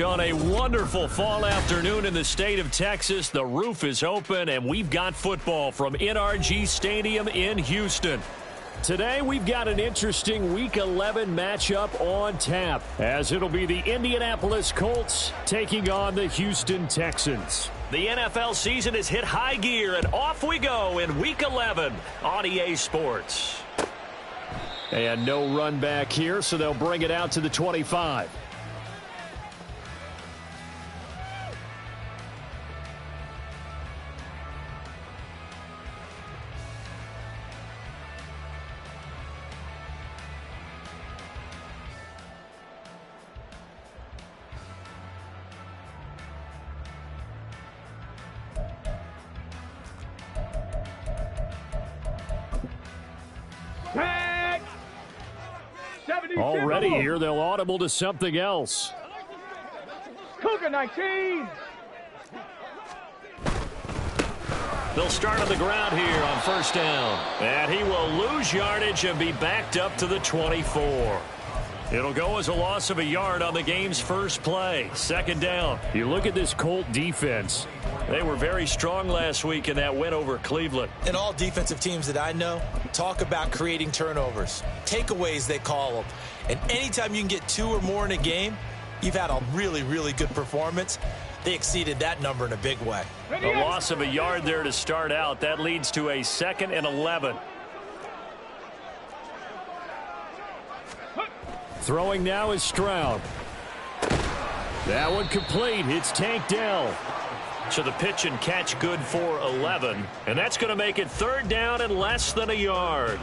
On a wonderful fall afternoon in the state of Texas, the roof is open, and we've got football from NRG Stadium in Houston. Today, we've got an interesting Week 11 matchup on tap, as it'll be the Indianapolis Colts taking on the Houston Texans. The NFL season has hit high gear, and off we go in Week 11 on EA Sports. And no run back here, so they'll bring it out to the 25. Already here, they'll audible to something else. Cougar 19. They'll start on the ground here on first down. And he will lose yardage and be backed up to the 24. It'll go as a loss of a yard on the game's first play. Second down. You look at this Colt defense. They were very strong last week in that win over Cleveland. And all defensive teams that I know talk about creating turnovers. Takeaways, they call them. And anytime you can get 2 or more in a game, you've had a really, really good performance. They exceeded that number in a big way. A loss of a yard there to start out. That leads to a 2nd and 11. Throwing now is Stroud. That one complete. It's Tank Dell. So the pitch and catch good for 11. And that's going to make it 3rd down and less than a yard.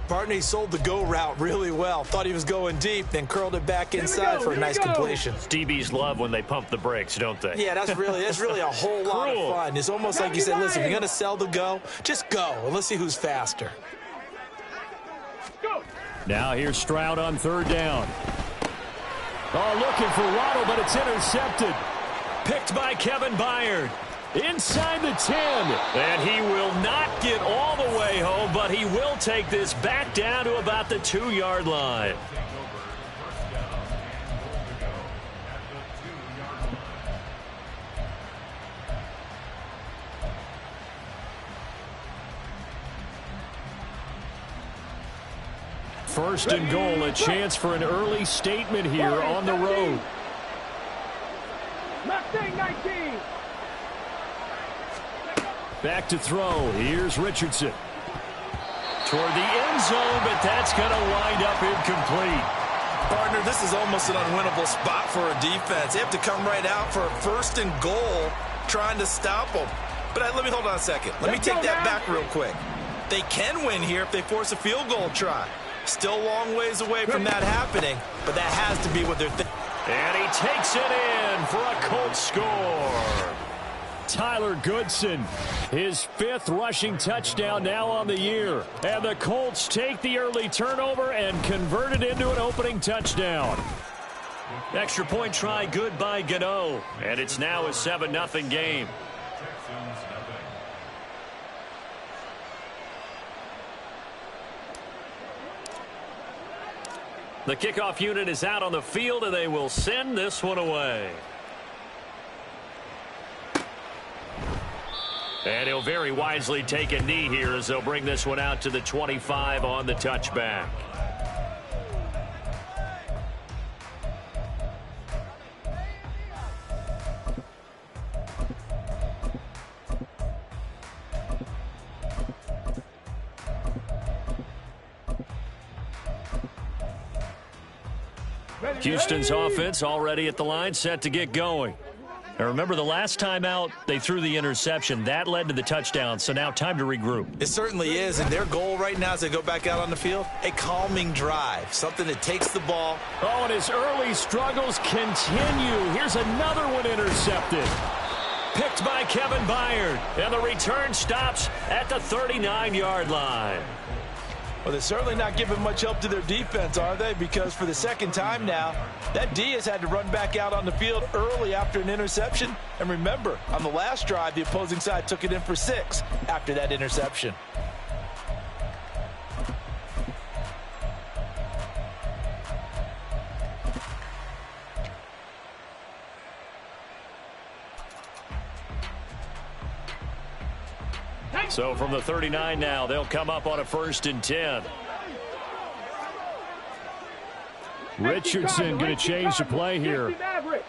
Barney sold the go route really well. Thought he was going deep, then curled it back inside for a nice completion. DBs love when they pump the brakes, don't they? Yeah, that's really a whole lot of fun. It's almost like you said, listen, if you're going to sell the go, just go. And let's see who's faster. Now here's Stroud on 3rd down. Oh, looking for Waddle, but it's intercepted. Picked by Kevin Byard. Inside the 10. And he will not get all the way home, but he will take this back down to about the 2-yard line. First and goal, a chance for an early statement here on the road. Mustang 19. Back to throw. Here's Richardson. Toward the end zone, but that's going to wind up incomplete. Partner, this is almost an unwinnable spot for a defense. They have to come right out for a 1st and goal trying to stop them. But let me hold on a second. Let me take that back real quick. They can win here if they force a field goal try. Still a long ways away from that happening, but that has to be what they're thinking. And he takes it in for a Colts score. Tyler Goodson, his 5th rushing touchdown now on the year. And the Colts take the early turnover and convert it into an opening touchdown. Extra point try good by Gano. And it's now a 7-0 game. The kickoff unit is out on the field, and they will send this one away. And he'll very wisely take a knee here as they'll bring this one out to the 25 on the touchback. Houston's offense already at the line, set to get going. Now remember, the last time out, they threw the interception. That led to the touchdown, so now time to regroup. It certainly is, and their goal right now as they go back out on the field, a calming drive, something that takes the ball. Oh, and his early struggles continue. Here's another one intercepted. Picked by Kevin Byard, and the return stops at the 39-yard line. Well, they're certainly not giving much help to their defense, are they? Because for the 2nd time now, that D has had to run back out on the field early after an interception. And remember, on the last drive, the opposing side took it in for 6 after that interception. So from the 39 now, they'll come up on a 1st and 10. Richardson going to change the play here.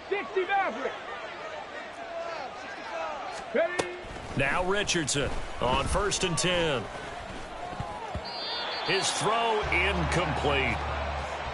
60 Maverick. Now Richardson on 1st and 10. His throw incomplete.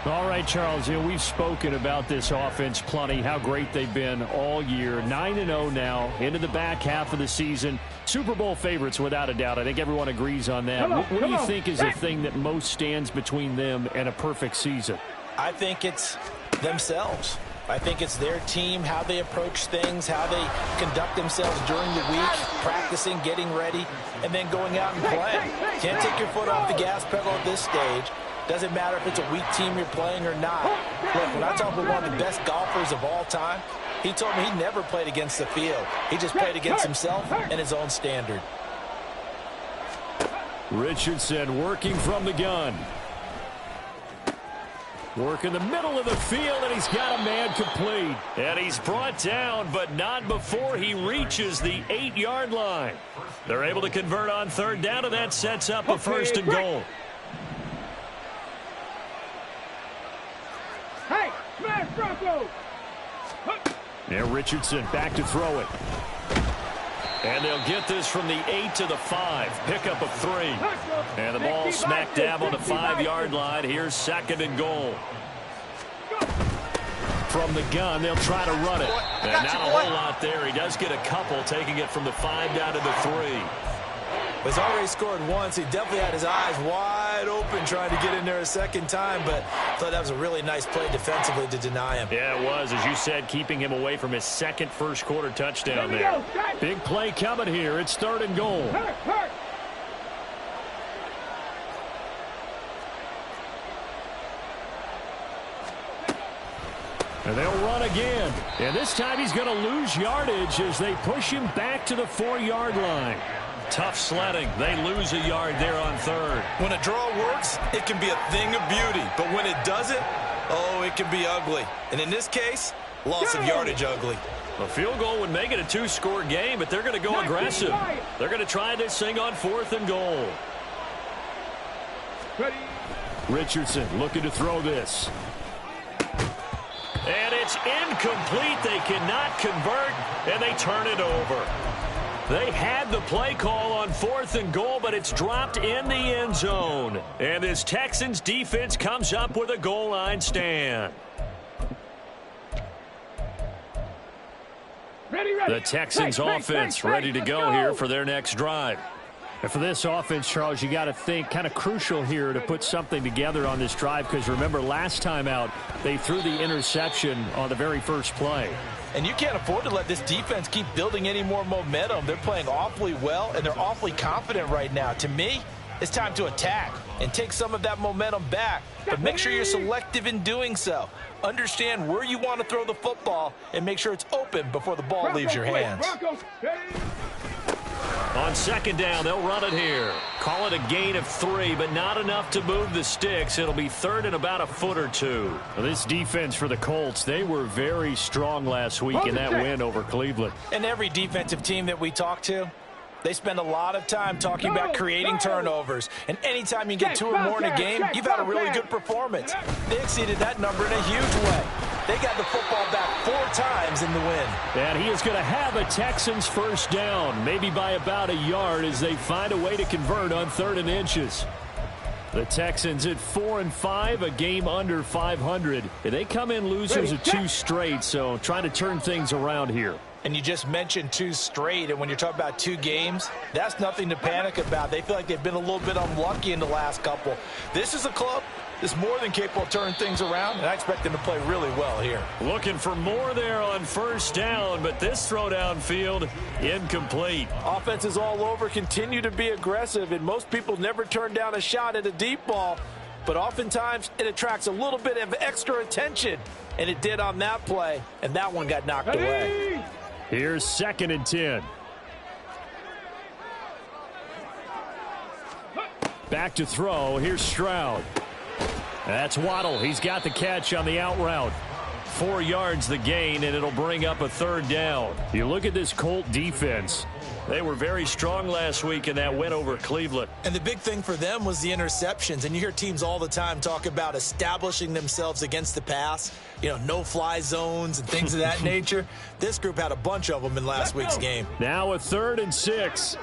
All right, Charles, we've spoken about this offense plenty, how great they've been all year. 9-0 now, into the back half of the season. Super Bowl favorites, without a doubt. I think everyone agrees on that. What do you think is the thing that most stands between them and a perfect season? I think it's themselves. I think it's their team, how they approach things, how they conduct themselves during the week, practicing, getting ready, and then going out and playing. Can't take your foot off the gas pedal at this stage. Doesn't matter if it's a weak team you're playing or not. Look, when I talk with one of the best golfers of all time, he told me he never played against the field. He just played against himself and his own standard. Richardson working from the gun. Work in the middle of the field, and he's got a man complete. And he's brought down, but not before he reaches the 8-yard line. They're able to convert on 3rd down, and that sets up a 1st and goal. Hey, smash Bronco! And Richardson back to throw it. And they'll get this from the 8 to the 5. Pickup of 3. And the ball smack dab on the 5-yard line. Here's 2nd and goal. From the gun, they'll try to run it. And not a whole lot there. He does get a couple, taking it from the 5 down to the 3. He's already scored once. He definitely had his eyes wide open trying to get in there a second time, but I thought that was a really nice play defensively to deny him. Yeah, it was, as you said, keeping him away from his 2nd first-quarter touchdown there. Big play coming here. It's 3rd and goal. And they'll run again. And this time he's going to lose yardage as they push him back to the 4-yard line. Tough sledding. They lose a yard there on 3rd. When a draw works, it can be a thing of beauty. But when it doesn't, oh, it can be ugly. And in this case, loss of yardage ugly. A field goal would make it a 2-score game, but they're going to go aggressive. They're going to try this thing on 4th and goal. Richardson looking to throw this. And it's incomplete. They cannot convert, and they turn it over. They had the play call on 4th and goal, but it's dropped in the end zone. And this Texans defense comes up with a goal line stand. The Texans offense ready to go here for their next drive. And for this offense, Charles, you got to think kind of crucial here to put something together on this drive, because remember last time out they threw the interception on the very first play. And you can't afford to let this defense keep building any more momentum. They're playing awfully well, and they're awfully confident right now. To me, it's time to attack and take some of that momentum back. But make sure you're selective in doing so. Understand where you want to throw the football and make sure it's open before the ball leaves your hands. On 2nd down, they'll run it here. Call it a gain of 3, but not enough to move the sticks. It'll be 3rd and about a foot or 2. Well, this defense for the Colts, they were very strong last week in that win over Cleveland. And every defensive team that we talk to, they spend a lot of time talking about creating turnovers. And anytime you get 2 or more in a game, you've had a really good performance. They exceeded that number in a huge way. They got the football back 4 times in the win. And he is going to have a Texans first down, maybe by about a yard, as they find a way to convert on 3rd and inches. The Texans at 4-5, a game under 500. They come in losers of 2 straight, so trying to turn things around here. And you just mentioned 2 straight, and when you're talking about 2 games, that's nothing to panic about. They feel like they've been a little bit unlucky in the last couple. This is a club that's more than capable of turning things around, and I expect them to play really well here. Looking for more there on 1st down, but this throw downfield incomplete. Offenses all over continue to be aggressive, and most people never turn down a shot at a deep ball, but oftentimes it attracts a little bit of extra attention, and it did on that play, and that one got knocked away. Here's 2nd and 10. Back to throw. Here's Stroud. That's Waddle. He's got the catch on the out route. 4 yards the gain, and it'll bring up a third down. You look at this Colt defense. They were very strong last week in that win over Cleveland. And the big thing for them was the interceptions. And you hear teams all the time talk about establishing themselves against the pass, you know, no-fly zones and things of that nature. This group had a bunch of them in last week's game. Now a 3rd and 6.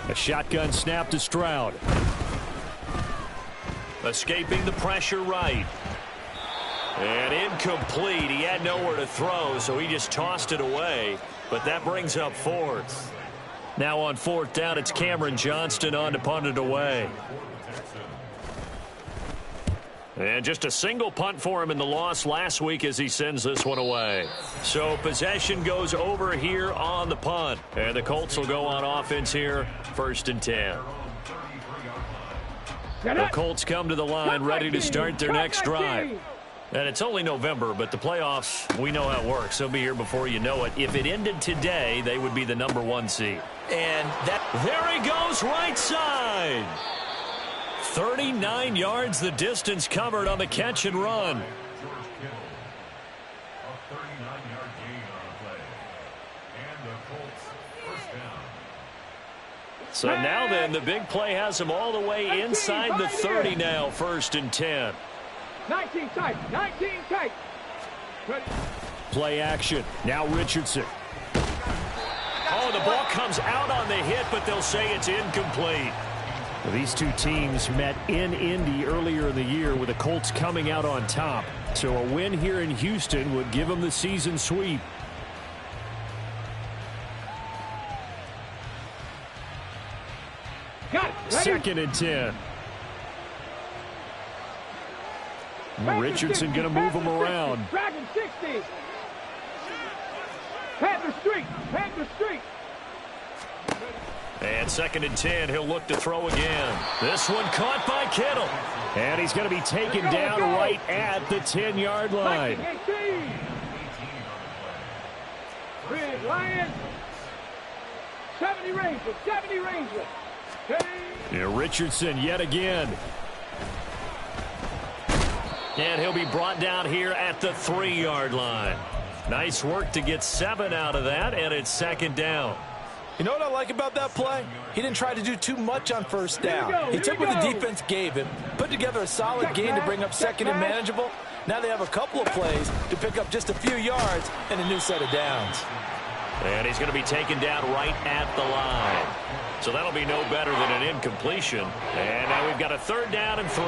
A shotgun snap to Stroud. Escaping the pressure right. And incomplete. He had nowhere to throw, so he just tossed it away. But that brings up 4th. Now on 4th down, it's Cameron Johnston on to punt it away. And just a single punt for him in the loss last week as he sends this one away. So possession goes over here on the punt. And the Colts will go on offense here, 1st and 10. The Colts come to the line ready to start their next drive. And it's only November, but the playoffs, we know how it works. They'll be here before you know it. If it ended today, they would be the number 1 seed. And there he goes, right side. 39 yards the distance covered on the catch and run. So now then, the big play has him all the way inside the 30 now, 1st and 10. 19 tight, 19 tight. Play action. Now Richardson. Oh, the ball comes out on the hit, but they'll say it's incomplete. Well, these two teams met in Indy earlier in the year with the Colts coming out on top. So a win here in Houston would give them the season sweep. Got it. Ready? 2nd and 10. Richardson going to move him around. Dragon 60. Panther Street. Panther Street. And 2nd and 10, he'll look to throw again. This one caught by Kittle. And he's going to be taken down right at the 10-yard line. 18. Big Lions. 70 Rangers. 70 Rangers. Yeah, Richardson yet again. And he'll be brought down here at the 3-yard line. Nice work to get 7 out of that, and it's 2nd down. You know what I like about that play? He didn't try to do too much on 1st down. He took what the defense gave him, put together a solid gain to bring up 2nd and manageable. Now they have a couple of plays to pick up just a few yards and a new set of downs. And he's going to be taken down right at the line. So that'll be no better than an incompletion. And now we've got a 3rd down and 3.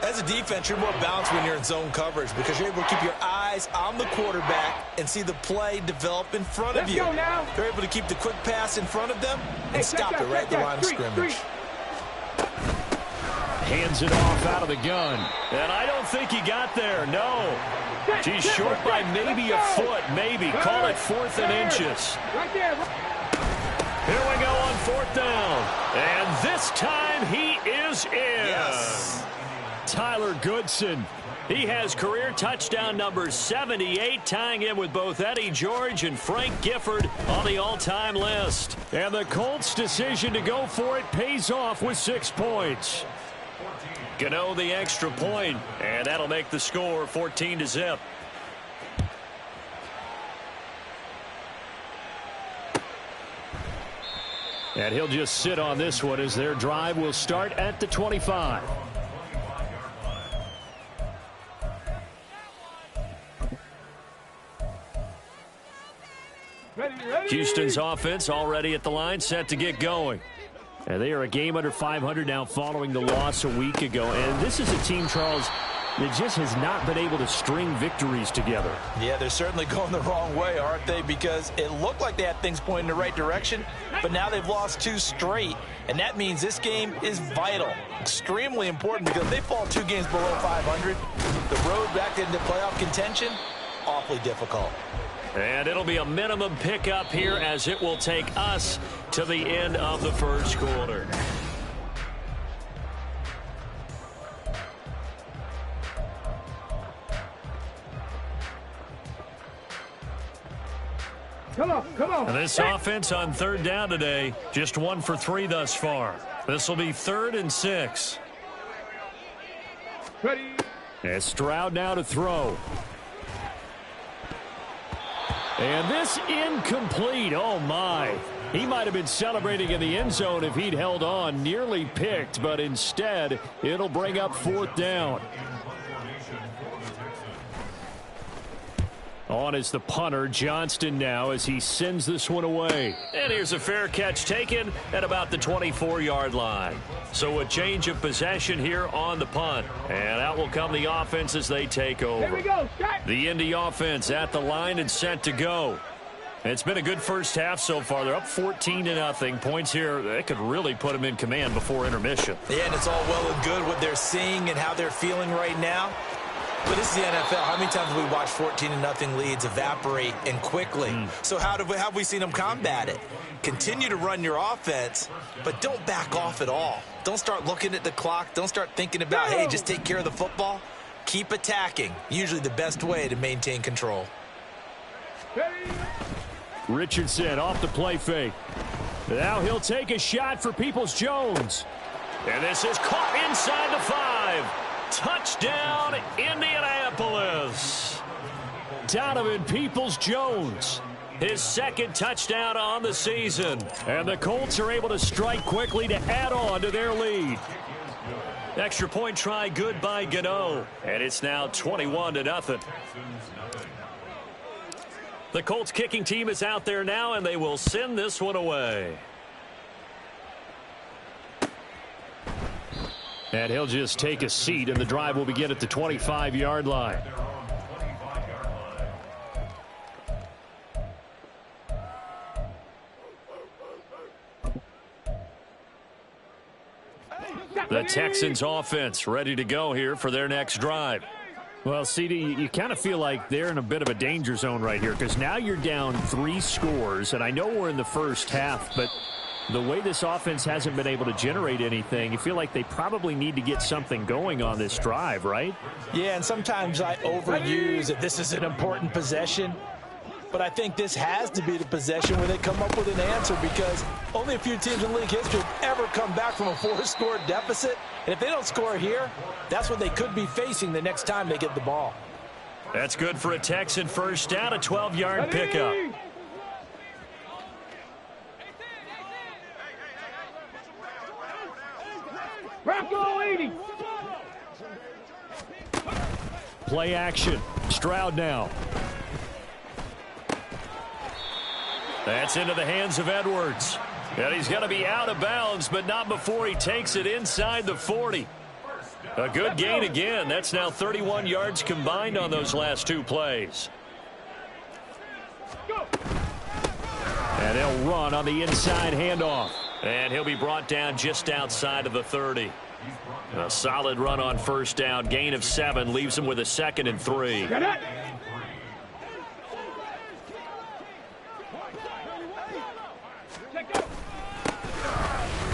As a defense, you're more balanced when you're in zone coverage because you're able to keep your eyes on the quarterback and see the play develop in front of you. Go now. They're able to keep the quick pass in front of them and stop it right at the line of scrimmage. Hands it off out of the gun. And I don't think he got there, no. He's short by maybe a foot, maybe. Call it 4th and inches. Right there. Here we go on 4th down. And this time he is in. Yes. Tyler Goodson. He has career touchdown number 78, tying him with both Eddie George and Frank Gifford on the all-time list. And the Colts' decision to go for it pays off with 6 points. Gano the extra point, and that'll make the score 14-0. And he'll just sit on this one as their drive will start at the 25. Houston's offense already at the line, set to get going. And they are a game under 500 now following the loss a week ago. And this is a team, Charles, that just has not been able to string victories together. Yeah, they're certainly going the wrong way, aren't they? Because it looked like they had things pointing in the right direction, but now they've lost 2 straight. And that means this game is vital, extremely important, because if they fall 2 games below 500, the road back into playoff contention, awfully difficult. And it'll be a minimum pickup here as it will take us to the end of the first quarter. Come on, come on. And this offense on 3rd down today, just 1 for 3 thus far. This will be 3rd and 6. Ready. And Stroud now to throw. And this incomplete. Oh, my. He might have been celebrating in the end zone if he'd held on. Nearly picked, but instead, it'll bring up 4th down. On is the punter, Johnston now, as he sends this one away. And here's a fair catch taken at about the 24-yard line. So a change of possession here on the punt. And out will come the offense as they take over. Here we go. Shot. The Indy offense at the line and set to go. It's been a good first half so far. They're up 14-0. Points here, they could really put them in command before intermission. Yeah, and it's all well and good what they're seeing and how they're feeling right now. But this is the NFL. How many times have we watched 14-0 leads evaporate and quickly? So how have we seen them combat it? Continue to run your offense, but don't back off at all. Don't start looking at the clock. Don't start thinking about, hey, just take care of the football. Keep attacking. Usually the best way to maintain control. Richardson off the play fake. Now he'll take a shot for Peoples-Jones. And this is caught inside the 5. Touchdown, Indianapolis. Donovan Peoples-Jones. His second touchdown on the season. And the Colts are able to strike quickly to add on to their lead. Extra point try good by Gano. And it's now 21-0. The Colts kicking team is out there now, and they will send this one away. And he'll just take a seat, and the drive will begin at the 25-yard line. The Texans offense ready to go here for their next drive. Well, CD, you kind of feel like they're in a bit of a danger zone right here because now you're down 3 scores, and I know we're in the first half, but the way this offense hasn't been able to generate anything, you feel like they probably need to get something going on this drive, right? Yeah, and sometimes I overuse that this is an important possession, but I think this has to be the possession where they come up with an answer because only a few teams in league history have ever come back from a 4-score deficit. And if they don't score here, that's what they could be facing the next time they get the ball. That's good for a Texan first down, a 12-yard pickup. Bronco 80. Play action. Stroud now. That's into the hands of Edwards. And he's going to be out of bounds, but not before he takes it inside the 40. A good gain again. That's now 31 yards combined on those last 2 plays. And he'll run on the inside handoff. And he'll be brought down just outside of the 30. A solid run on first down. Gain of 7 leaves him with a 2nd and 3.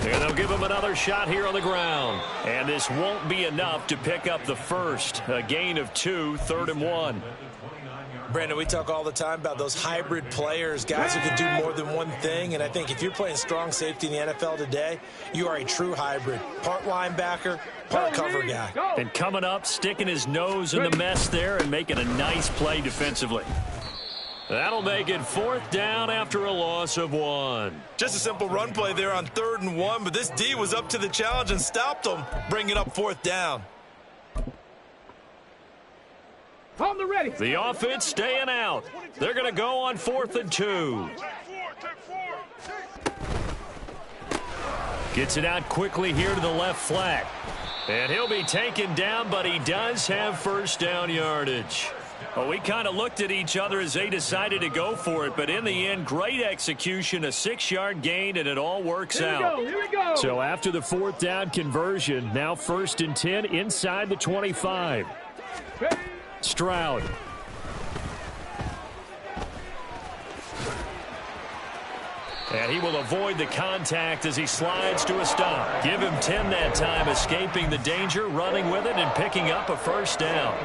And they'll give him another shot here on the ground. And this won't be enough to pick up the first. A gain of 2, 3rd and 1. Brandon, we talk all the time about those hybrid players, guys who can do more than one thing. And I think if you're playing strong safety in the NFL today, you are a true hybrid. Part linebacker, part cover guy. And coming up, sticking his nose in the mess there and making a nice play defensively. That'll make it 4th down after a loss of 1. Just a simple run play there on 3rd and 1, but this D was up to the challenge and stopped them, bringing up 4th down. On the ready. The offense staying out. They're going to go on 4th and 2. Gets it out quickly here to the left flat. And he'll be taken down, but he does have first down yardage. Well, we kind of looked at each other as they decided to go for it, but in the end, great execution, a 6-yard gain, and it all works out. Here we go. So after the 4th down conversion, now 1st and 10 inside the 25. Stroud. And he will avoid the contact as he slides to a stop. Give him 10 that time, escaping the danger, running with it, and picking up a first down.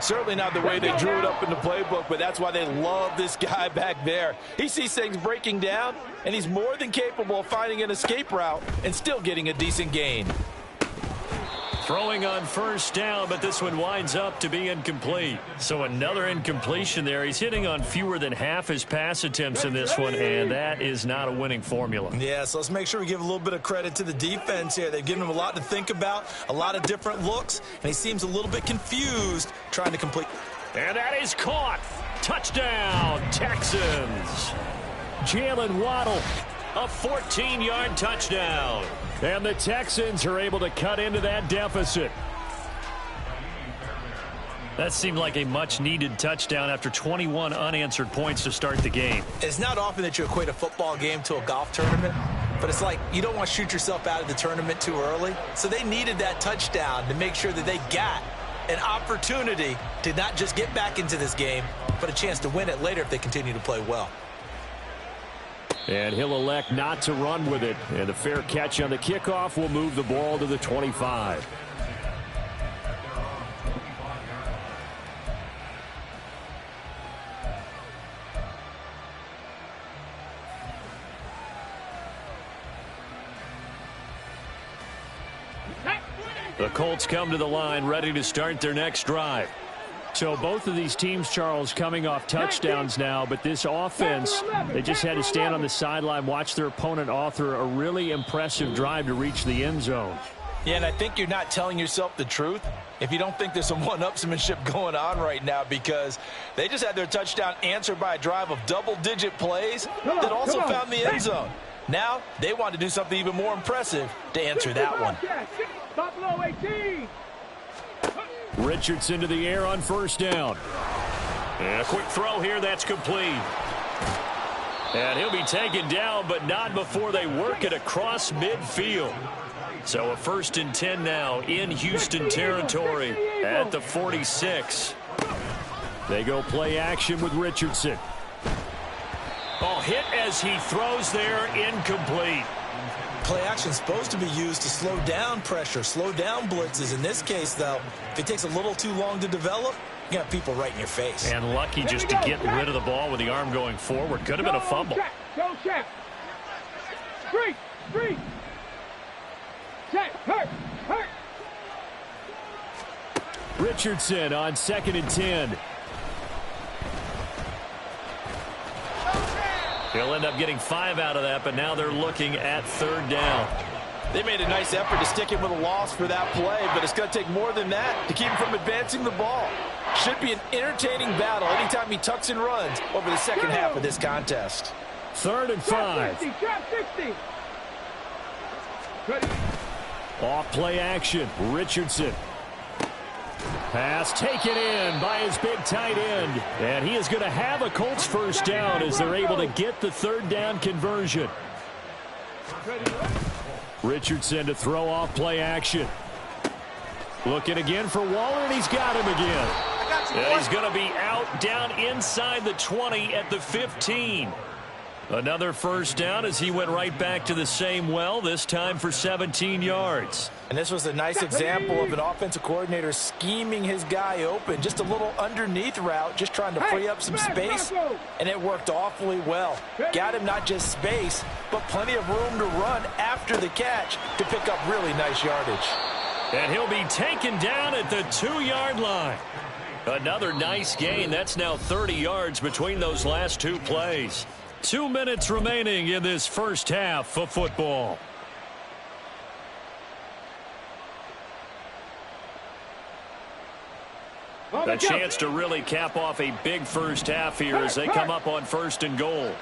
Certainly not the way they drew it up in the playbook, but that's why they love this guy back there. He sees things breaking down, and he's more than capable of finding an escape route and still getting a decent gain. Throwing on first down, but this one winds up to be incomplete. So another incompletion there. He's hitting on fewer than half his pass attempts in this one, and that is not a winning formula. Yeah, so let's make sure we give a little bit of credit to the defense here. They've given him a lot to think about, a lot of different looks, and he seems a little bit confused trying to complete. And that is caught. Touchdown, Texans. Jalen Waddle, a 14-yard touchdown. And the Texans are able to cut into that deficit. That seemed like a much-needed touchdown after 21 unanswered points to start the game. It's not often that you equate a football game to a golf tournament, but it's like you don't want to shoot yourself out of the tournament too early. So they needed that touchdown to make sure that they got an opportunity to not just get back into this game, but a chance to win it later if they continue to play well. And he'll elect not to run with it. And the fair catch on the kickoff will move the ball to the 25. The Colts come to the line, ready to start their next drive. So both of these teams, Charles, coming off touchdowns now, but this offense, they just had to stand on the sideline, watch their opponent author a really impressive drive to reach the end zone. Yeah, and I think you're not telling yourself the truth if you don't think there's some one-upsmanship going on right now, because they just had their touchdown answered by a drive of double-digit plays that also found the end zone. Now they want to do something even more impressive to answer that one. Buffalo 18. Richardson to the air on first down. And a quick throw here, that's complete. And he'll be taken down, but not before they work it across midfield. So a 1st and 10 now in Houston territory at the 46. They go play action with Richardson. Oh, hit as he throws there, incomplete. Play action is supposed to be used to slow down pressure, slow down blitzes. In this case, though, if it takes a little too long to develop, you got people right in your face. And lucky just to get rid of the ball with the arm going forward. Could have been a fumble. Go check. Street. Check. Hurt. Richardson on 2nd and 10. He'll end up getting 5 out of that, but now they're looking at 3rd down. They made a nice effort to stick him with a loss for that play, but it's going to take more than that to keep him from advancing the ball. Should be an entertaining battle anytime he tucks and runs over the second half of this contest. 3rd and 5. 60. Off play action. Richardson. Pass taken in by his big tight end. And he is going to have a Colts 1st down as they're able to get the 3rd down conversion. Richardson to throw off play action. Looking again for Waller, and he's got him again. And he's going to be out down inside the 20 at the 15. Another 1st down as he went right back to the same well, this time for 17 yards. And this was a nice example of an offensive coordinator scheming his guy open. Just a little underneath route, just trying to free up some space, and it worked awfully well. Got him not just space, but plenty of room to run after the catch to pick up really nice yardage. And he'll be taken down at the 2-yard line. Another nice gain. That's now 30 yards between those last 2 plays. 2 minutes remaining in this first half of football. A chance to really cap off a big first half here as they come up on 1st and goal.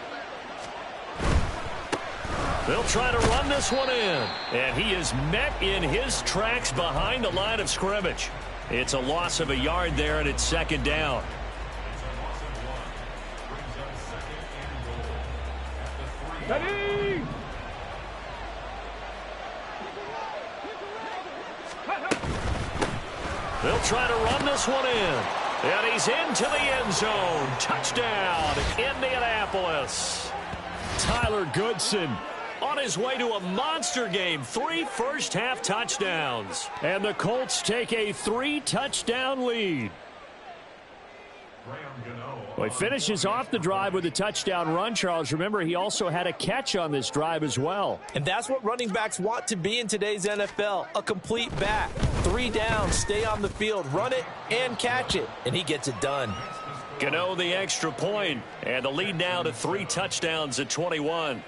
They'll try to run this one in. And he is met in his tracks behind the line of scrimmage. It's a loss of a yard there, and it's 2nd down. Ready. They'll try to run this one in. And he's into the end zone. Touchdown, Indianapolis. Tyler Goodson on his way to a monster game. 3 first-half touchdowns. And the Colts take a 3-touchdown lead. Well, he finishes off the drive with a touchdown run, Charles. Remember, he also had a catch on this drive as well. And that's what running backs want to be in today's NFL, a complete back. 3 downs, stay on the field, run it, and catch it, and he gets it done. Gano the extra point, and the lead now to 3 touchdowns at 21.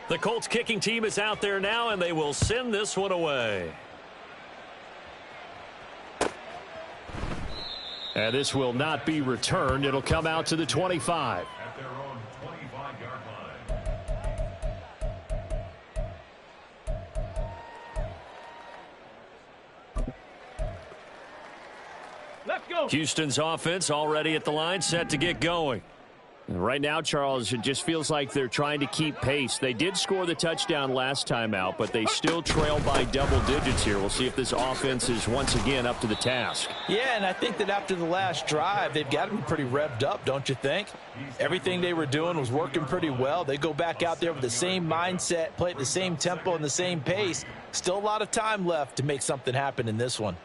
The Colts kicking team is out there now, and they will send this one away. And this will not be returned. It'll come out to the 25. At their own 25-yard line. Let's go. Houston's offense already at the line, set to get going. Right now, Charles, it just feels like they're trying to keep pace. They did score the touchdown last time out, but they still trail by double digits here. We'll see if this offense is once again up to the task. Yeah, and I think that after the last drive, they've got to be pretty revved up, don't you think? Everything they were doing was working pretty well. They go back out there with the same mindset, play at the same tempo and the same pace. Still a lot of time left to make something happen in this one.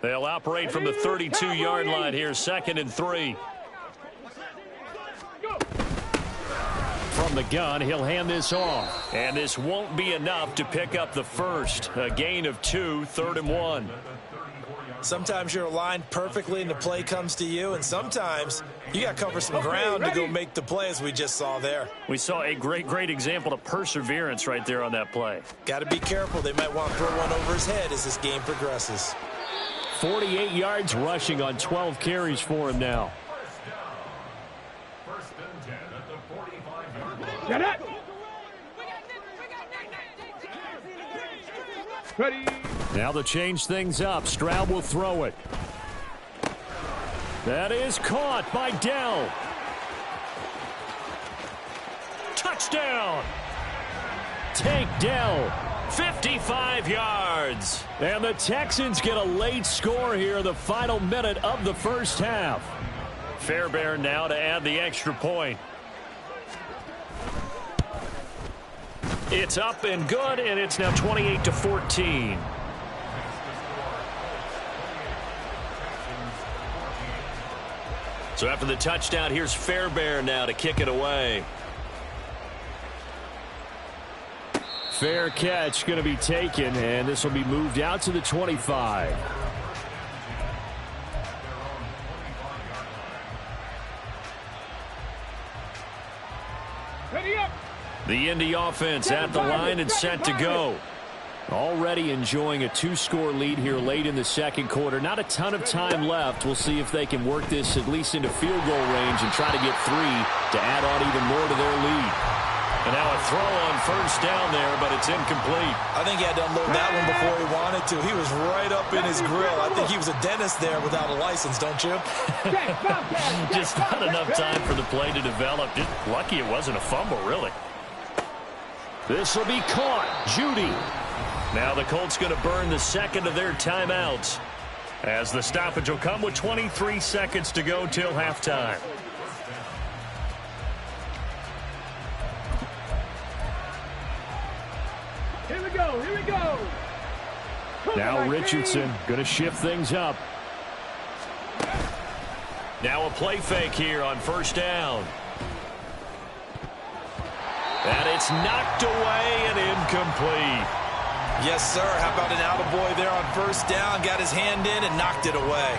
They'll operate from the 32-yard line here, 2nd and 3. From the gun, he'll hand this off. And this won't be enough to pick up the first. A gain of 2, 3rd and 1. Sometimes you're aligned perfectly and the play comes to you, and sometimes you got to cover some ground to go make the play, as we just saw there. We saw a great example of perseverance right there on that play. Got to be careful. They might want to throw one over his head as this game progresses. 48 yards rushing on 12 carries for him now. First and 10 at the 45-yard line. Get it. Ready. Now they'll change things up. Stroud will throw it. That is caught by Dell. Touchdown! Tank Dell. 55 yards. And the Texans get a late score here, the final minute of the first half. Fairbairn now to add the extra point. It's up and good, and it's now 28-14. So after the touchdown, here's Fairbairn now to kick it away. Fair catch going to be taken, and this will be moved out to the 25. Ready up. The Indy offense at the line and set to go. Already enjoying a 2-score lead here late in the second quarter. Not a ton of time left. We'll see if they can work this at least into field goal range and try to get 3 to add on even more to their lead. And now a throw on first down there, but it's incomplete. I think he had to unload that one before he wanted to. He was right up in his grill. I think he was a dentist there without a license, don't you? Just not enough time for the play to develop. Just lucky it wasn't a fumble, really. This will be caught. Judy. Now the Colts going to burn the second of their timeouts, as the stoppage will come with 23 seconds to go till halftime. Here we go. Here we go. Now Richardson going to shift things up. Now a play fake here on first down. And it's knocked away and incomplete. Yes, sir. How about an attaboy there on first down? Got his hand in and knocked it away.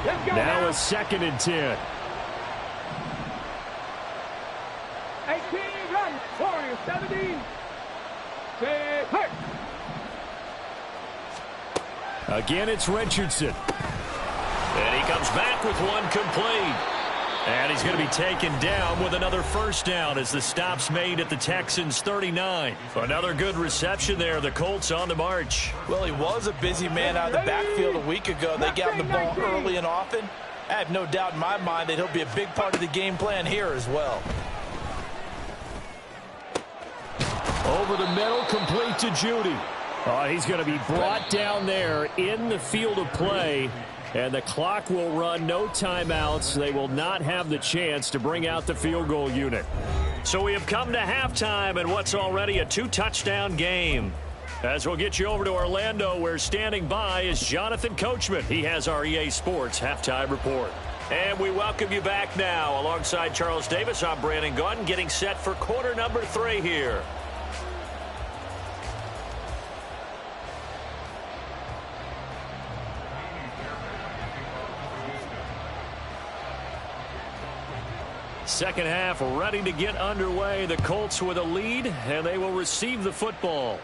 Let's go Now a 2nd and 10. 18, run. Warriors, 17. Say, hurt. Again, it's Richardson. And he comes back with one complete. And he's going to be taken down with another first down as the stop's made at the Texans' 39. Another good reception there. The Colts on the march. Well, he was a busy man out of the backfield a week ago. They got him the ball early and often. I have no doubt in my mind that he'll be a big part of the game plan here as well. Over the middle, complete to Judy. He's going to be brought down there in the field of play. And the clock will run, no timeouts. They will not have the chance to bring out the field goal unit. So we have come to halftime in what's already a 2-touchdown game. As we'll get you over to Orlando, where standing by is Jonathan Coachman. He has our EA Sports halftime report. And we welcome you back now. Alongside Charles Davis, I'm Brandon Gunn, getting set for quarter number 3 here. Second half ready to get underway. The Colts with a lead, and they will receive the football.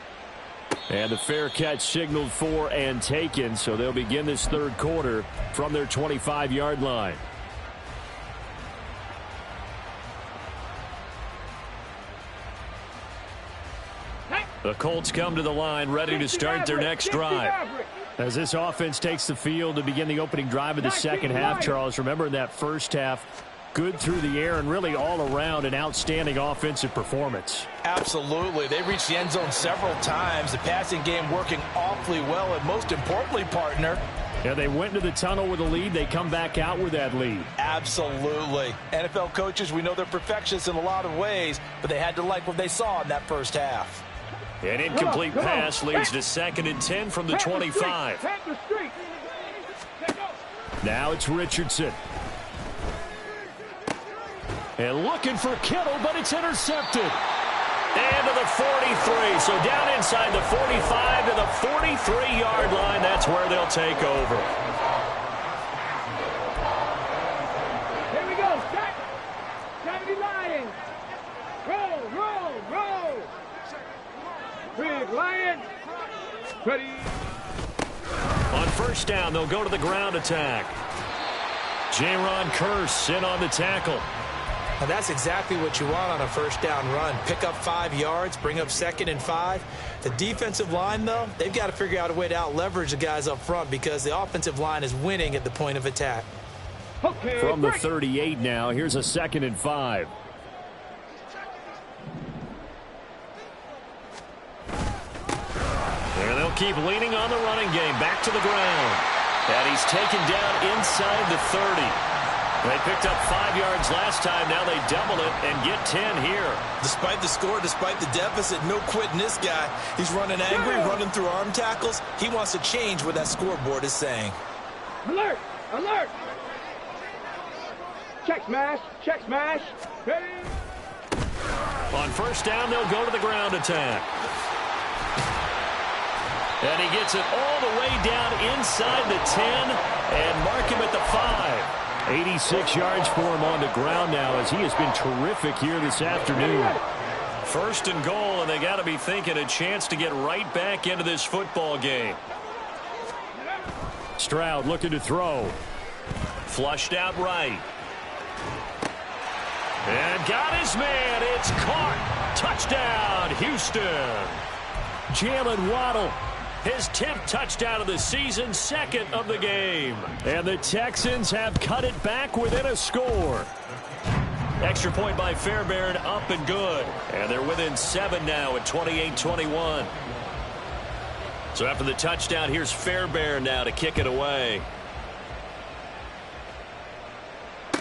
And the fair catch signaled for and taken, so they'll begin this third quarter from their 25-yard line. The Colts come to the line ready to start their next drive. As this offense takes the field to begin the opening drive of the second half, Charles, remember in that first half, good through the air and really all around an outstanding offensive performance. Absolutely. They reached the end zone several times. The passing game working awfully well, and most importantly, partner, yeah, they went into the tunnel with a lead. They come back out with that lead. Absolutely. NFL coaches, we know they're perfectionists in a lot of ways, but they had to like what they saw in that first half. An incomplete pass leads to 2nd and 10 from the 25. Now it's Richardson. And looking for Kittle, but it's intercepted. And to the 43. So down inside the 45 to the 43-yard line. That's where they'll take over. Here we go. Set. 70 Lions. Roll. Big Lions. Ready. On first down, they'll go to the ground attack. Jaron Kearse in on the tackle. And that's exactly what you want on a first down run. Pick up 5 yards, bring up 2nd and 5. The defensive line, though, they've got to figure out a way to out-leverage the guys up front because the offensive line is winning at the point of attack. Okay, from the 38 now, here's a 2nd and 5. And they'll keep leaning on the running game. Back to the ground. And he's taken down inside the 30. They picked up 5 yards last time. Now they double it and get 10 here. Despite the score, despite the deficit, no quitting this guy. He's running angry, running through arm tackles. He wants to change what that scoreboard is saying. Alert! Check smash. Ready? On first down, they'll go to the ground attack. And he gets it all the way down inside the 10 and mark him at the 5. 86 yards for him on the ground now as he has been terrific here this afternoon. First and goal, and they got to be thinking a chance to get right back into this football game. Stroud looking to throw. Flushed out right. And got his man. It's caught. Touchdown, Houston. Jalen Waddle. His 10th touchdown of the season, 2nd of the game. And the Texans have cut it back within a score. Extra point by Fairbairn, up and good. And they're within 7 now at 28-21. So after the touchdown, here's Fairbairn now to kick it away.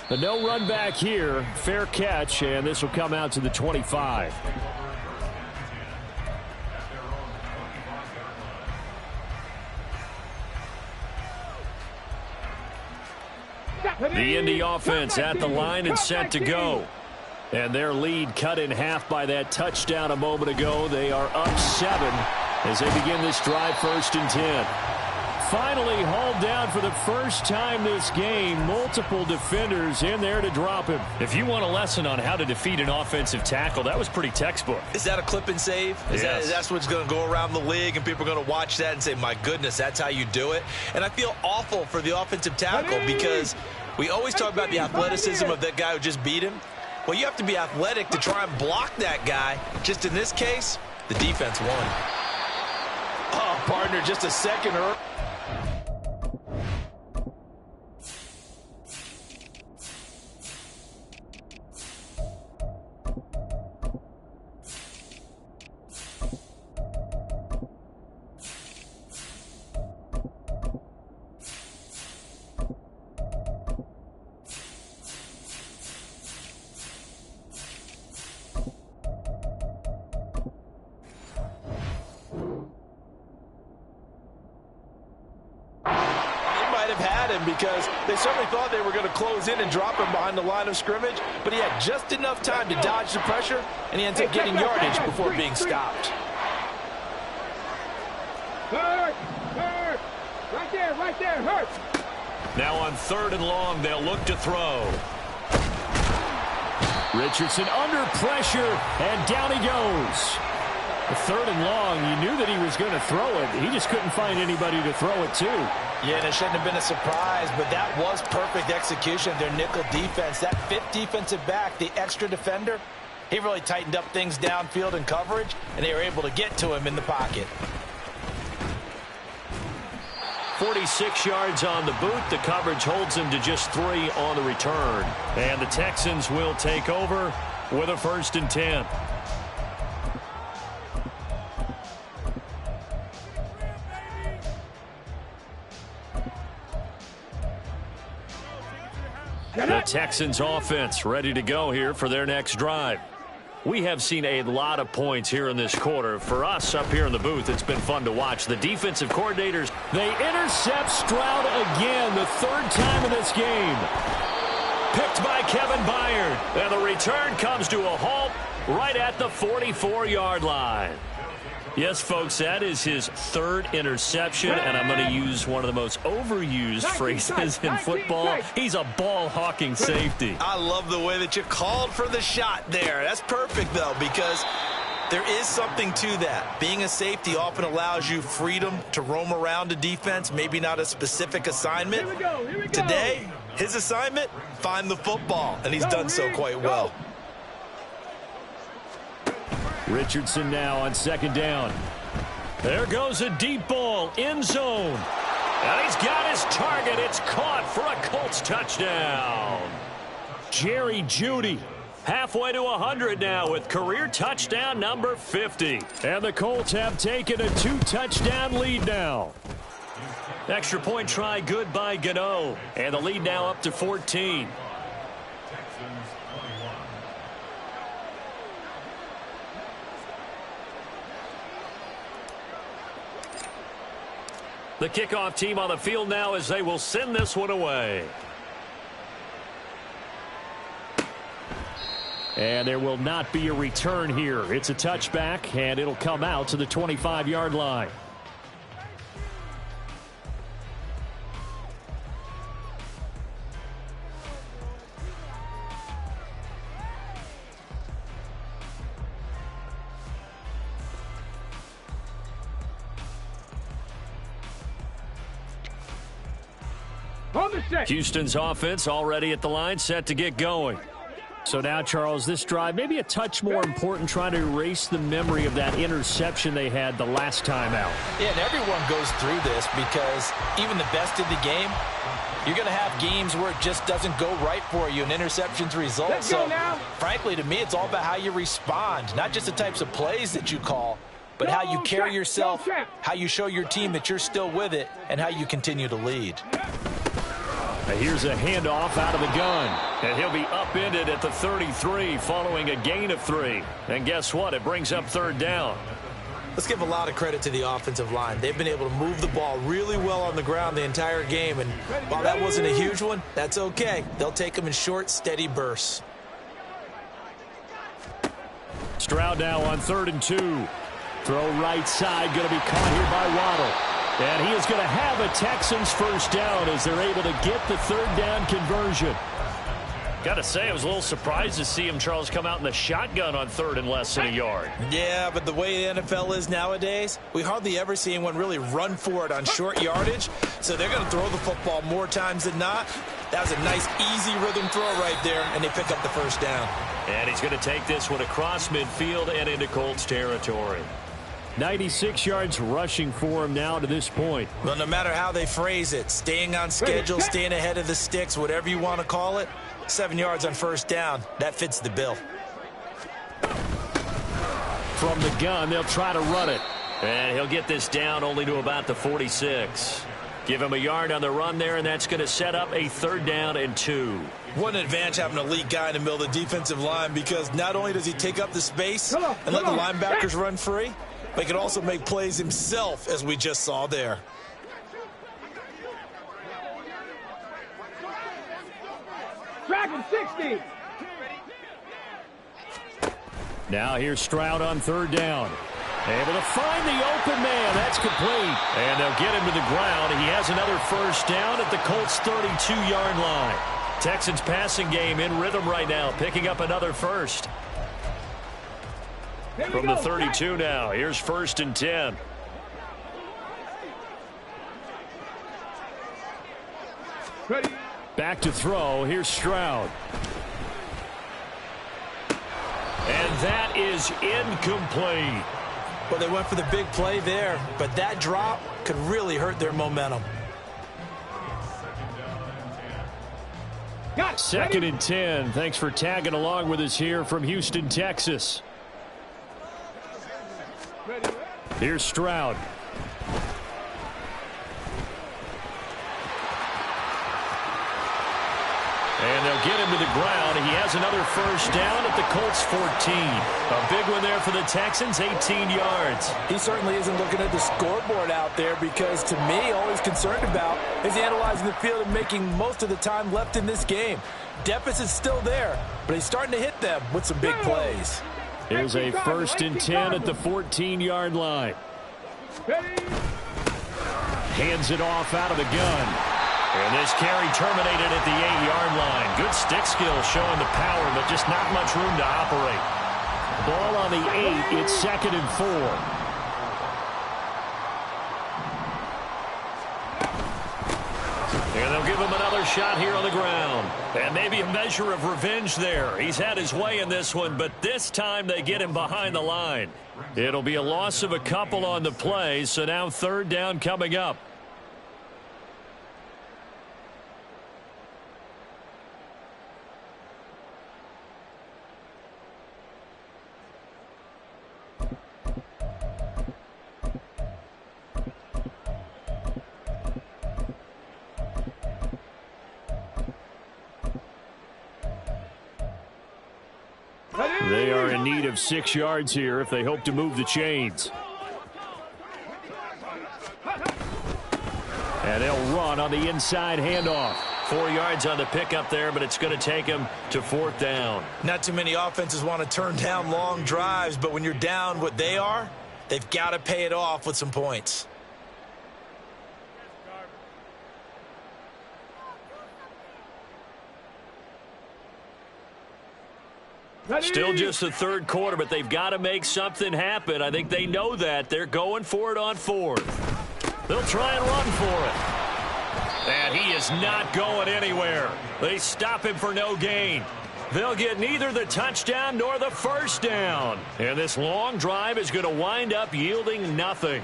But no run back here. Fair catch, and this will come out to the 25. The Indy offense at the line and set to go. And their lead cut in half by that touchdown a moment ago. They are up 7 as they begin this drive, 1st and 10. Finally hauled down for the first time this game. Multiple defenders in there to drop him. If you want a lesson on how to defeat an offensive tackle, that was pretty textbook. Is that a clip and save? Yes. That's what's going to go around the league, and people are going to watch that and say, my goodness, that's how you do it? And I feel awful for the offensive tackle because we always talk about the athleticism of that guy who just beat him. Well, you have to be athletic to try and block that guy. Just in this case, the defense won. Oh, partner, just a second early. him because they certainly thought they were going to close in and drop him behind the line of scrimmage, but he had just enough time to dodge the pressure, and he ends up getting yardage before being stopped. Hurt! Hurt! Right there, hurt! Now on 3rd and long, they'll look to throw. Richardson under pressure, and down he goes. The 3rd and long, you knew that he was going to throw it. He just couldn't find anybody to throw it to. Yeah, and it shouldn't have been a surprise, but that was perfect execution of their nickel defense. That 5th defensive back, the extra defender, he really tightened up things downfield in coverage, and they were able to get to him in the pocket. 46 yards on the boot. The coverage holds him to just 3 on the return. And the Texans will take over with a 1st and 10. The Texans offense ready to go here for their next drive. We have seen a lot of points here in this quarter. For us up here in the booth, it's been fun to watch. The defensive coordinators, they intercept Stroud again, the 3rd time in this game. Picked by Kevin Byard. And the return comes to a halt right at the 44-yard line. Yes, folks, that is his 3rd interception, and I'm going to use one of the most overused phrases in football. He's a ball-hawking safety. I love the way that you called for the shot there. That's perfect, though, because there is something to that. Being a safety often allows you freedom to roam around a defense, maybe not a specific assignment. Here we go. Today, his assignment, find the football, and he's done so quite well. Richardson now on 2nd down. There goes a deep ball, end zone. And he's got his target. It's caught for a Colts touchdown. Jerry Jeudy halfway to 100 now with career touchdown number 50. And the Colts have taken a 2-touchdown lead now. Extra point try good by Gano. And the lead now up to 14. The kickoff team on the field now as they will send this one away. And there will not be a return here. It's a touchback, and it'll come out to the 25-yard line. Houston's offense already at the line, set to get going. So now, Charles, this drive maybe a touch more important, trying to erase the memory of that interception they had the last time out. Yeah, and everyone goes through this because even the best in the game, you're going to have games where it just doesn't go right for you and interceptions result. So, frankly, to me, it's all about how you respond, not just the types of plays that you call, but how you carry yourself, how you show your team that you're still with it, and how you continue to lead. Here's a handoff out of the gun. And he'll be upended at the 33 following a gain of 3. And guess what? It brings up 3rd down. Let's give a lot of credit to the offensive line. They've been able to move the ball really well on the ground the entire game. And while that wasn't a huge one, that's okay. They'll take them in short, steady bursts. Stroud now on 3rd and 2. Throw right side, going to be caught here by Waddle. And he is going to have a Texans 1st down as they're able to get the 3rd down conversion. Got to say, I was a little surprised to see him, Charles, come out in the shotgun on 3rd and less than a yard. Yeah, but the way the NFL is nowadays, we hardly ever see anyone really run for it on short yardage. So they're going to throw the football more times than not. That was a nice, easy rhythm throw right there, and they pick up the 1st down. And he's going to take this one across midfield and into Colts territory. 96 yards rushing for him now to this point. Well, no matter how they phrase it, staying on schedule, staying ahead of the sticks, whatever you want to call it, 7 yards on 1st down, that fits the bill. From the gun, they'll try to run it. And he'll get this down only to about the 46. Give him a yard on the run there, and that's going to set up a 3rd down and 2. What an advantage having an elite guy in the middle of the defensive line, because not only does he take up the space and let the linebackers run free, but he can also make plays himself, as we just saw there. 60. Now here's Stroud on third down. Able to find the open man. That's complete. And they'll get him to the ground. He has another first down at the Colts' 32-yard line. Texans passing game in rhythm right now, picking up another first. From the 32 now, here's 1st and 10. Ready. Back to throw. Here's Stroud. And that is incomplete. Well, they went for the big play there, but that drop could really hurt their momentum. Got 2nd and 10. Thanks for tagging along with us here from Houston, Texas. Ready. Here's Stroud. And they'll get him to the ground. He has another first down at the Colts' 14. A big one there for the Texans, 18 yards. He certainly isn't looking at the scoreboard out there because, to me, all he's concerned about is analyzing the field and making most of the time left in this game. Deficit's still there, but he's starting to hit them with some big plays. Here's a 1st and 10 at the 14-yard line. Ready. Hands it off out of the gun. And this carry terminated at the 8-yard line. Good stick skill showing the power, but just not much room to operate. Ball on the 8. It's 2nd and 4. And they'll give him another shot here on the ground. And maybe a measure of revenge there. He's had his way in this one, but this time they get him behind the line. It'll be a loss of a couple on the play, so now 3rd down coming up. They are in need of 6 yards here if they hope to move the chains. And they'll run on the inside handoff. 4 yards on the pickup there, but it's going to take them to 4th down. Not too many offenses want to turn down long drives, but when you're down what they are, they've got to pay it off with some points. Still just the 3rd quarter, but they've got to make something happen. I think they know that. They're going for it on 4th. They'll try and run for it. And he is not going anywhere. They stop him for no gain. They'll get neither the touchdown nor the first down. And this long drive is going to wind up yielding nothing.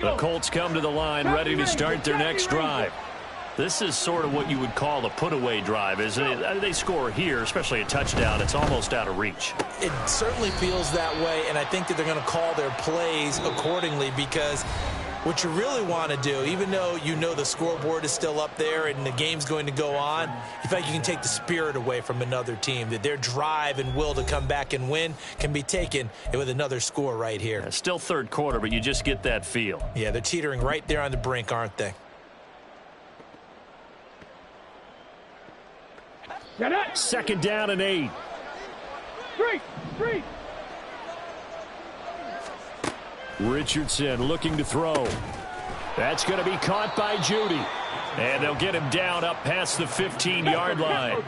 The Colts come to the line ready to start their next drive. This is sort of what you would call a put-away drive, isn't it? They score here, especially a touchdown. It's almost out of reach. It certainly feels that way, and I think that they're going to call their plays accordingly because what you really want to do, even though you know the scoreboard is still up there and the game's going to go on, you think you can take the spirit away from another team, that their drive and will to come back and win can be taken with another score right here. Yeah, still 3rd quarter, but you just get that feel. Yeah, they're teetering right there on the brink, aren't they? Get it. 2nd down and 8. Three. Richardson looking to throw. That's going to be caught by Judy. And they'll get him down up past the 15-yard line.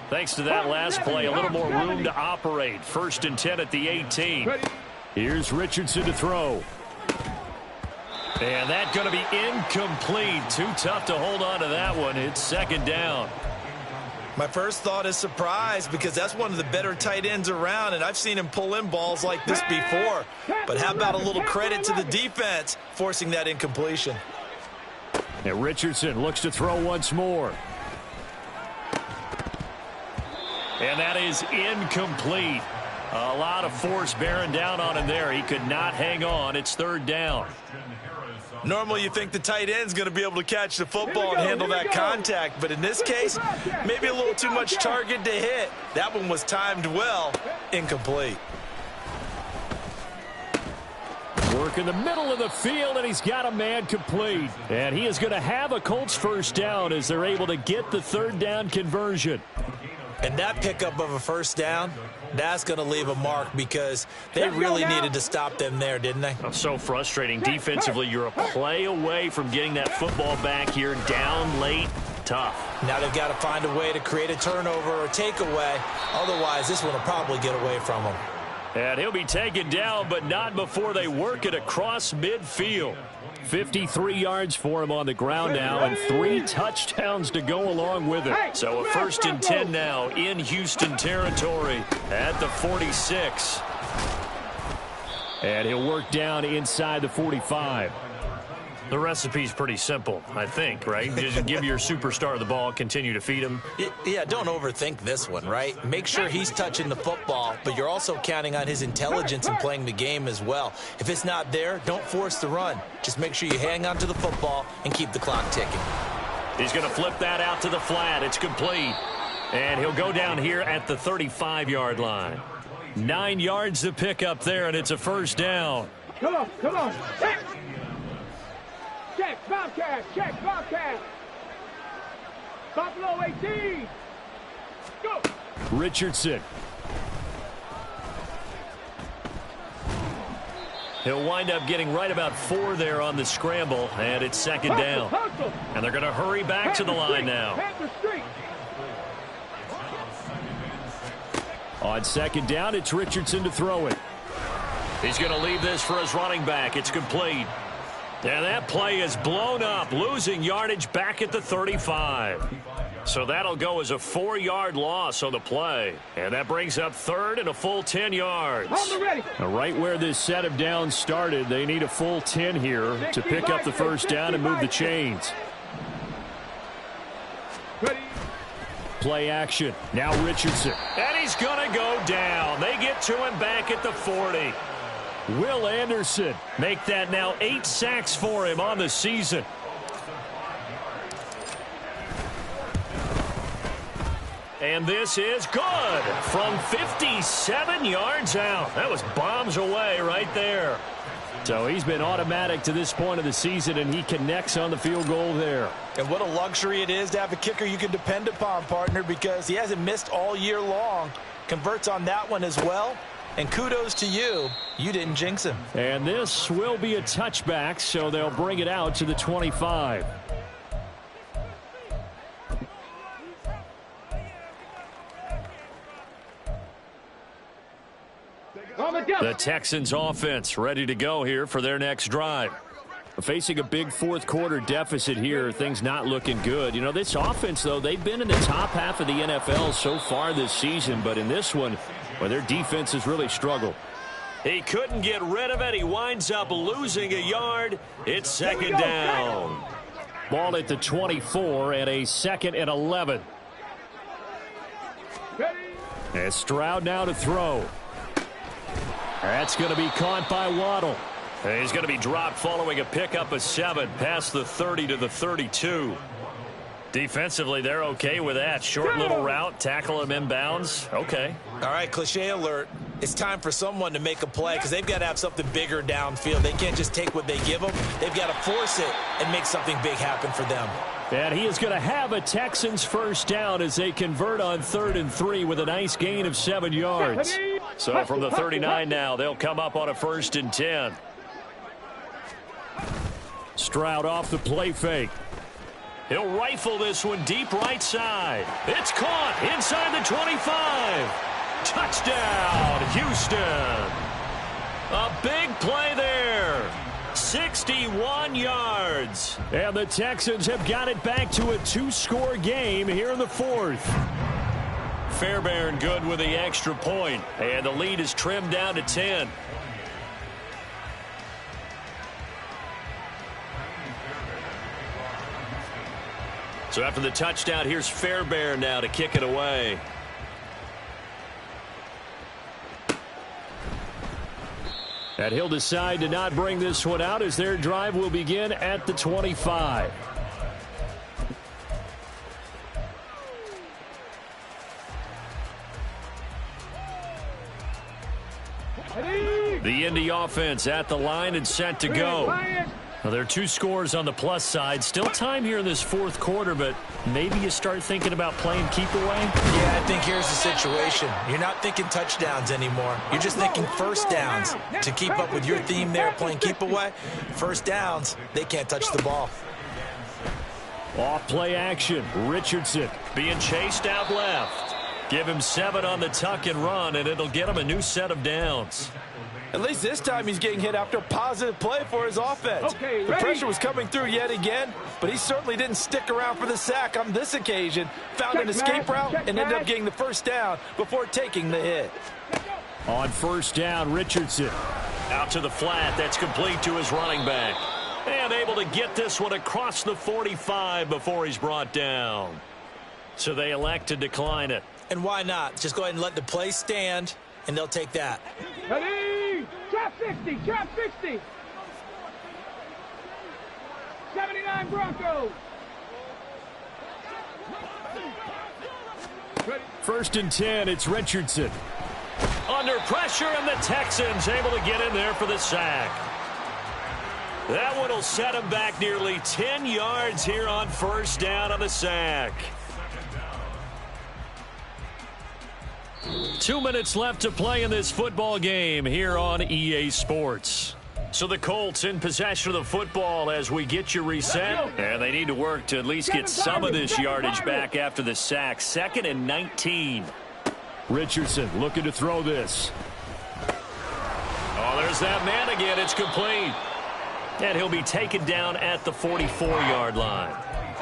Thanks to that last play, a little more room to operate. 1st and 10 at the 18. Here's Richardson to throw. And that's going to be incomplete. Too tough to hold on to that one. It's 2nd down. My first thought is surprise because that's one of the better tight ends around, and I've seen him pull in balls like this before. But how about a little credit to the defense forcing that incompletion? And Richardson looks to throw once more. And that is incomplete. A lot of force bearing down on him there. He could not hang on. It's 3rd down. Normally you think the tight end's going to be able to catch the football and handle that contact, but in this case, maybe a little too much target to hit. That one was timed well, incomplete. Work in the middle of the field, and he's got a man complete. And he is going to have a Colts first down as they're able to get the third down conversion. And that pickup of a first down, that's going to leave a mark because they really needed to stop them there, didn't they? Oh, so frustrating. Defensively, you're a play away from getting that football back here. Down late, tough. Now they've got to find a way to create a turnover or takeaway. Otherwise, this one will probably get away from them. And he'll be taken down, but not before they work it across midfield. 53 yards for him on the ground now, and 3 touchdowns to go along with it. So a 1st and 10 now in Houston territory at the 46. And he'll work down inside the 45. The recipe's pretty simple, I think, right? Just give your superstar the ball, continue to feed him. Yeah, don't overthink this one, right? Make sure he's touching the football, but you're also counting on his intelligence in playing the game as well. If it's not there, don't force the run. Just make sure you hang on to the football and keep the clock ticking. He's going to flip that out to the flat. It's complete. And he'll go down here at the 35-yard line. 9 yards to pick up there, and it's a first down. Come on, come on. Check, Bobcat, check, Bobcat. Buffalo 18. Go. Richardson. He'll wind up getting right about 4 there on the scramble, and it's second down. And they're going to hurry back to the line now. On second down, it's Richardson to throw it. He's going to leave this for his running back. It's complete. And that play is blown up, losing yardage back at the 35. So that'll go as a 4-yard loss on the play. And that brings up 3rd and a full 10 yards. Now, right where this set of downs started, they need a full 10 here to pick up the first down and move the chains. Play action. Now Richardson. And he's going to go down. They get to him back at the 40. Will Anderson make that now 8 sacks for him on the season. And this is good from 57 yards out. That was bombs away right there. So he's been automatic to this point of the season, and he connects on the field goal there. And what a luxury it is to have a kicker you can depend upon, partner, because he hasn't missed all year long. Converts on that one as well. And kudos to you. You didn't jinx him. And this will be a touchback, so they'll bring it out to the 25. The Texans offense ready to go here for their next drive. Facing a big fourth quarter deficit here, things not looking good. You know, this offense, though, they've been in the top half of the NFL so far this season, but in this one, well, their defense has really struggled. He couldn't get rid of it. He winds up losing a yard. It's second down. Ball at the 24 and a 2nd and 11. And Stroud now to throw. That's going to be caught by Waddle. He's going to be dropped following a pickup of 7 past the 30 to the 32. Defensively, they're okay with that. Short little route, tackle him inbounds. Okay. All right, cliche alert. It's time for someone to make a play because they've got to have something bigger downfield. They can't just take what they give them. They've got to force it and make something big happen for them. And he is going to have a Texans first down as they convert on 3rd and 3 with a nice gain of 7 yards. So from the 39 now, they'll come up on a 1st and 10. Stroud off the play fake. He'll rifle this one deep right side. It's caught inside the 25. Touchdown, Houston. A big play there. 61 yards. And the Texans have got it back to a 2-score game here in the 4th. Fairbairn good with the extra point. And the lead is trimmed down to 10. So after the touchdown, here's Fairbairn now to kick it away. And he'll decide to not bring this one out as their drive will begin at the 25. The Indy offense at the line and set to go. Well, there are 2 scores on the plus side. Still time here in this fourth quarter, but maybe you start thinking about playing keep away? Yeah, I think here's the situation. You're not thinking touchdowns anymore. You're just thinking first downs. To keep up with your theme there, playing keep away, first downs, they can't touch the ball. Off play action. Richardson being chased out left. Give him 7 on the tuck and run, and it'll get him a new set of downs. At least this time he's getting hit after a positive play for his offense. Okay, the ready? pressure was coming through yet again, but he certainly didn't stick around for the sack on this occasion. Found an escape route and ended up getting the first down before taking the hit. On first down, Richardson out to the flat. That's complete to his running back. And able to get this one across the 45 before he's brought down. So they elect to decline it. And why not? Just go ahead and let the play stand, and they'll take that. Ready? Trap 60, trap 60. 79 Broncos. First and 10, it's Richardson. Under pressure, and the Texans able to get in there for the sack. That one will set him back nearly 10 yards here on first down on the sack. 2 minutes left to play in this football game here on EA Sports. So the Colts in possession of the football as we get you reset. And they need to work to at least get some of this yardage back after the sack. 2nd and 19. Richardson looking to throw this. Oh, there's that man again. It's complete. And he'll be taken down at the 44-yard line.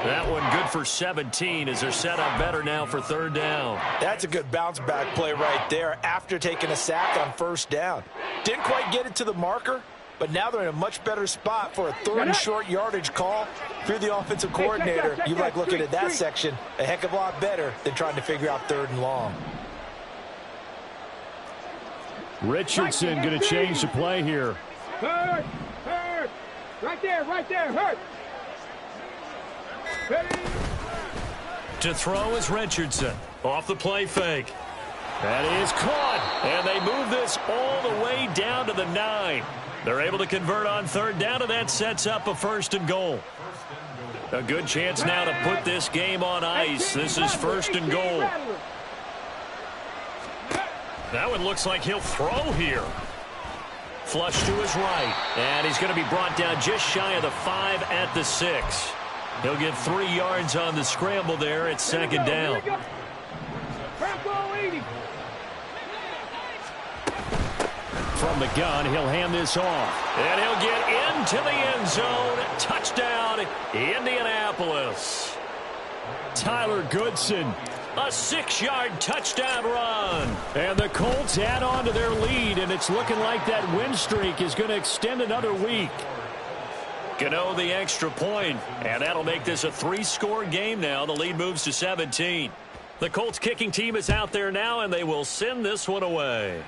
That one good for 17 as they're set up better now for 3rd down. That's a good bounce-back play right there after taking a sack on first down. Didn't quite get it to the marker, but now they're in a much better spot for a 3rd and short yardage call. If you're the offensive coordinator, you like looking at that section a heck of a lot better than trying to figure out 3rd and long. Richardson going to change the play here. Hurt. Right there, hurt. Ready? To throw is Richardson. Off the play fake. That is caught. And they move this all the way down to the 9. They're able to convert on 3rd down, and that sets up a 1st and goal. A good chance now to put this game on ice. This is 1st and goal. That one looks like he'll throw here. Flush to his right. And he's going to be brought down just shy of the 5 at the 6. He'll get 3 yards on the scramble there at 2nd down. From the gun, he'll hand this off. And he'll get into the end zone. Touchdown, Indianapolis. Tyler Goodson. A 6-yard touchdown run. And the Colts add on to their lead, and it's looking like that win streak is going to extend another week. Gano the extra point, and that'll make this a 3-score game now. The lead moves to 17. The Colts kicking team is out there now, and they will send this one away.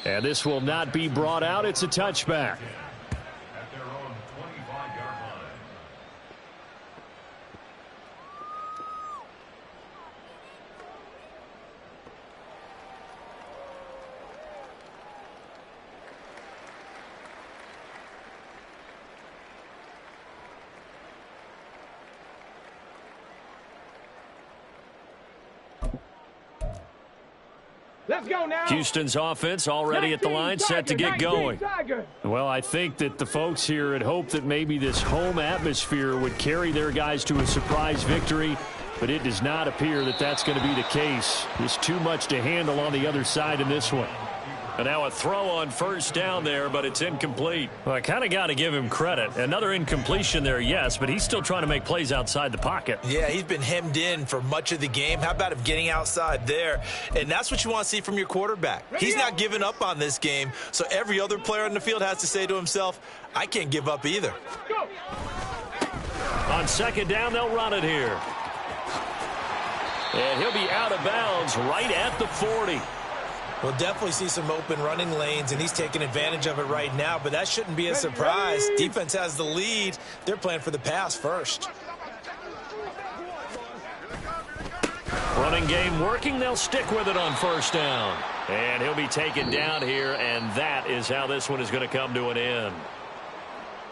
And this will not be brought out. It's a touchback. At their own 25-yard line. Let's go now. Houston's offense already at the line, set to get going. Well, I think that the folks here had hoped that maybe this home atmosphere would carry their guys to a surprise victory, but it does not appear that that's going to be the case. There's too much to handle on the other side in this one. And now a throw on first down there, but it's incomplete. Well, I kind of got to give him credit. Another incompletion there, yes, but he's still trying to make plays outside the pocket. Yeah, he's been hemmed in for much of the game. How about him getting outside there? And that's what you want to see from your quarterback. He's not giving up on this game, so every other player on the field has to say to himself, I can't give up either. Go. On 2nd down, they'll run it here. And he'll be out of bounds right at the 40. We'll definitely see some open running lanes, and he's taking advantage of it right now, but that shouldn't be a surprise. Defense has the lead. They're playing for the pass first. Running game working. They'll stick with it on first down. And he'll be taken down here, and that is how this one is going to come to an end.